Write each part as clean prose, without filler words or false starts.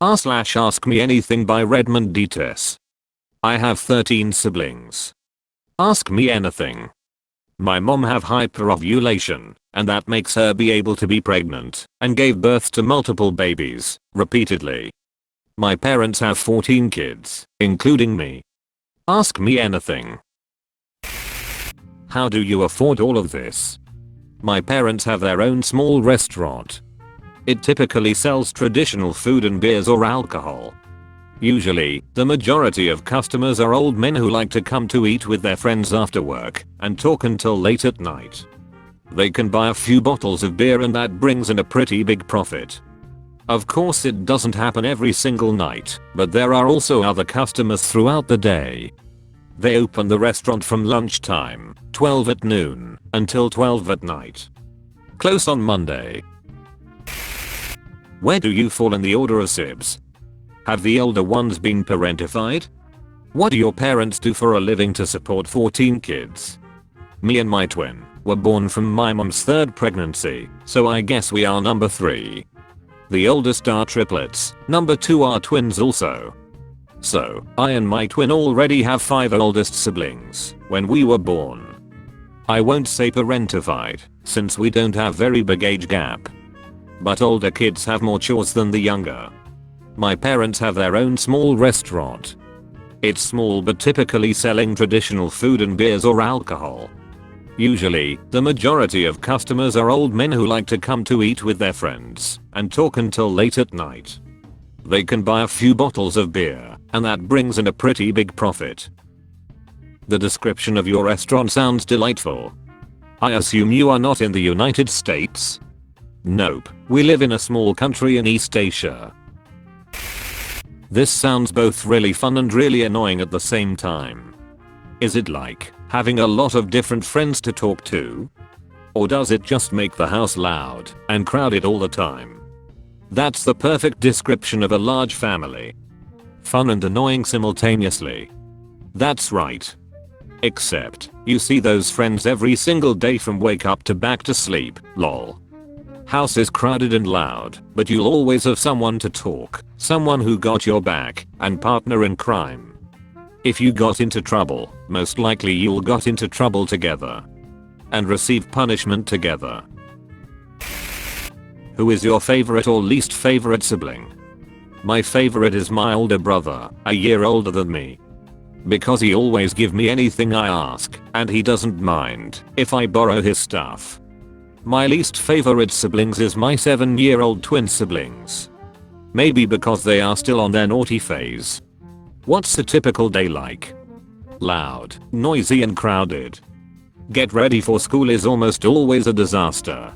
Ask Me Anything by Redmond Dietes. I have 13 siblings. Ask me anything. My mom have hyperovulation, and that makes her be able to be pregnant, and gave birth to multiple babies, repeatedly. My parents have 14 kids, including me. Ask me anything. How do you afford all of this? My parents have their own small restaurant. It typically sells traditional food and beers or alcohol. Usually, the majority of customers are old men who like to come to eat with their friends after work and talk until late at night. They can buy a few bottles of beer and that brings in a pretty big profit. Of course it doesn't happen every single night, but there are also other customers throughout the day. They open the restaurant from lunchtime, 12 at noon, until 12 at night. Close on Monday. Where do you fall in the order of sibs? Have the older ones been parentified? What do your parents do for a living to support 14 kids? Me and my twin were born from my mom's third pregnancy, so I guess we are number 3. The oldest are triplets, number 2 are twins also. So, I and my twin already have 5 oldest siblings when we were born. I won't say parentified, since we don't have very big age gap. But older kids have more chores than the younger. My parents have their own small restaurant. It's small but typically selling traditional food and beers or alcohol. Usually, the majority of customers are old men who like to come to eat with their friends and talk until late at night. They can buy a few bottles of beer, and that brings in a pretty big profit. The description of your restaurant sounds delightful. I assume you are not in the United States? Nope, we live in a small country in East Asia. This sounds both really fun and really annoying at the same time. Is it like having a lot of different friends to talk to? Or does it just make the house loud and crowded all the time? That's the perfect description of a large family. Fun and annoying simultaneously. That's right. Except, you see those friends every single day from wake up to back to sleep, lol. House is crowded and loud, but you'll always have someone to talk, someone who got your back, and partner in crime. If you got into trouble, most likely you'll got into trouble together. And receive punishment together. Who is your favorite or least favorite sibling? My favorite is my older brother, a year older than me. Because he always give me anything I ask, and he doesn't mind if I borrow his stuff. My least favorite siblings is my 7-year-old twin siblings. Maybe because they are still on their naughty phase. What's a typical day like? Loud, noisy and crowded. Get ready for school is almost always a disaster.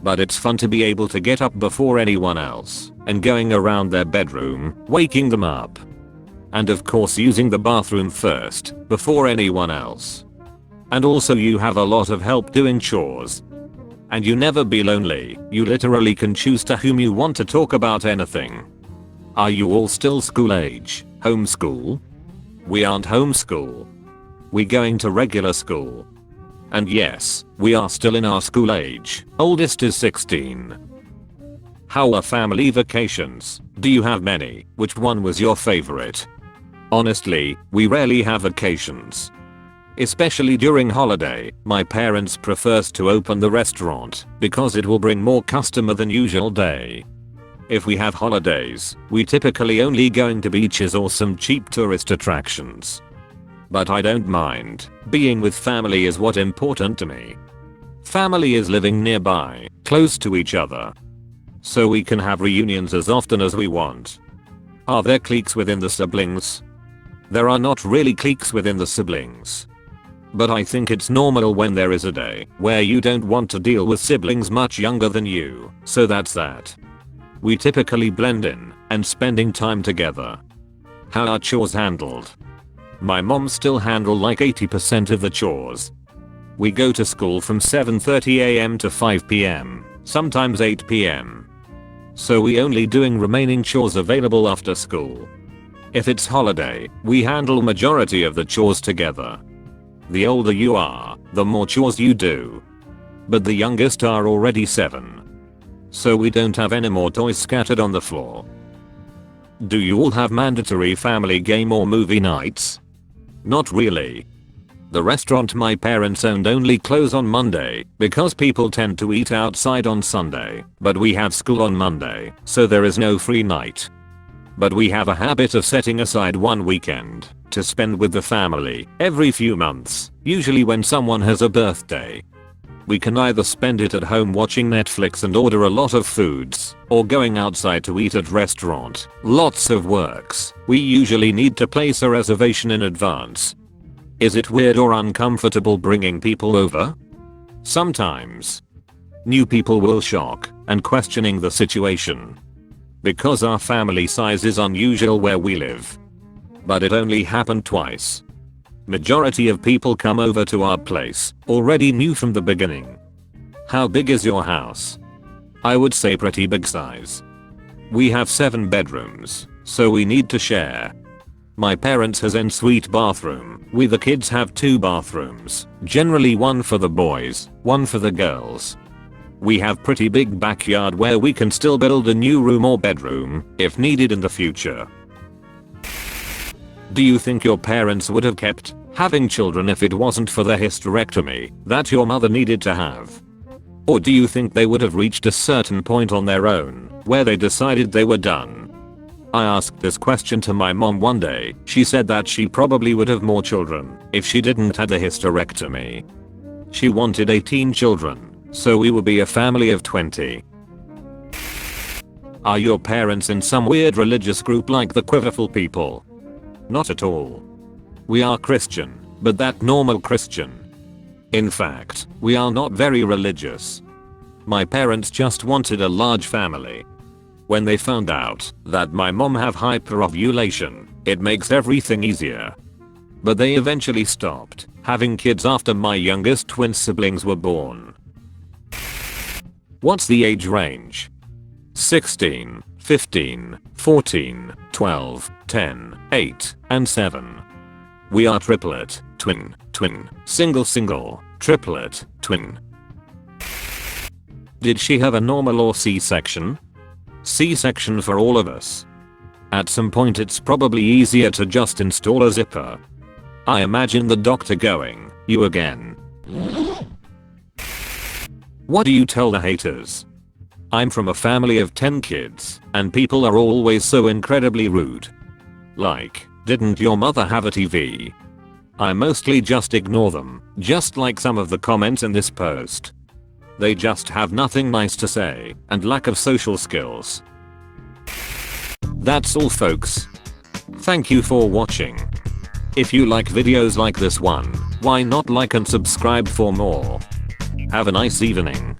But it's fun to be able to get up before anyone else and going around their bedroom, waking them up. And of course using the bathroom first before anyone else. And also you have a lot of help doing chores. And you never be lonely, you literally can choose to whom you want to talk about anything. Are you all still school age, homeschool? We aren't homeschool. We going to regular school. And yes, we are still in our school age, oldest is 16. How are family vacations? Do you have many? Which one was your favorite? Honestly, we rarely have vacations. Especially during holiday, my parents prefers to open the restaurant because it will bring more customer than usual day. If we have holidays, we typically only going to beaches or some cheap tourist attractions. But I don't mind, being with family is what important to me. Family is living nearby, close to each other. So we can have reunions as often as we want. Are there cliques within the siblings? There are not really cliques within the siblings. But I think it's normal when there is a day where you don't want to deal with siblings much younger than you, so that's that. We typically blend in and spending time together. How are chores handled? My mom still handle like 80% of the chores. We go to school from 7:30 am to 5 pm, sometimes 8 pm. So we only doing remaining chores available after school. If it's holiday, we handle majority of the chores together. The older you are, the more chores you do. But the youngest are already 7. So we don't have any more toys scattered on the floor. Do you all have mandatory family game or movie nights? Not really. The restaurant my parents owned only close on Monday because people tend to eat outside on Sunday, but we have school on Monday, so there is no free night. But we have a habit of setting aside one weekend to spend with the family every few months, usually when someone has a birthday. We can either spend it at home watching Netflix and order a lot of foods, or going outside to eat at restaurant. Lots of works. We usually need to place a reservation in advance. Is it weird or uncomfortable bringing people over? Sometimes. New people will shock and questioning the situation. Because our family size is unusual where we live. But it only happened twice. Majority of people come over to our place already knew from the beginning. How big is your house? I would say pretty big size. We have 7 bedrooms, so we need to share. My parents has ensuite bathroom. We the kids have 2 bathrooms, generally one for the boys, one for the girls. We have pretty big backyard where we can still build a new room or bedroom if needed in the future. Do you think your parents would have kept having children if it wasn't for the hysterectomy that your mother needed to have? Or do you think they would have reached a certain point on their own where they decided they were done? I asked this question to my mom one day. She said that she probably would have more children if she didn't have the hysterectomy. She wanted 18 children, so we would be a family of 20. Are your parents in some weird religious group like the Quiverful people? Not at all. We are Christian, but that normal Christian. In fact, we are not very religious. My parents just wanted a large family. When they found out that my mom have hyperovulation, it makes everything easier. But they eventually stopped having kids after my youngest twin siblings were born. What's the age range? 16, 15, 14, 12, 10, 8, and 7. We are triplet, twin, twin, single, single, triplet, twin. Did she have a normal or C-section? C-section for all of us. At some point it's probably easier to just install a zipper. I imagine the doctor going, "You again." What do you tell the haters? I'm from a family of 10 kids, and people are always so incredibly rude. Like, didn't your mother have a TV? I mostly just ignore them, just like some of the comments in this post. They just have nothing nice to say, and lack of social skills. That's all folks. Thank you for watching. If you like videos like this one, why not like and subscribe for more? Have a nice evening.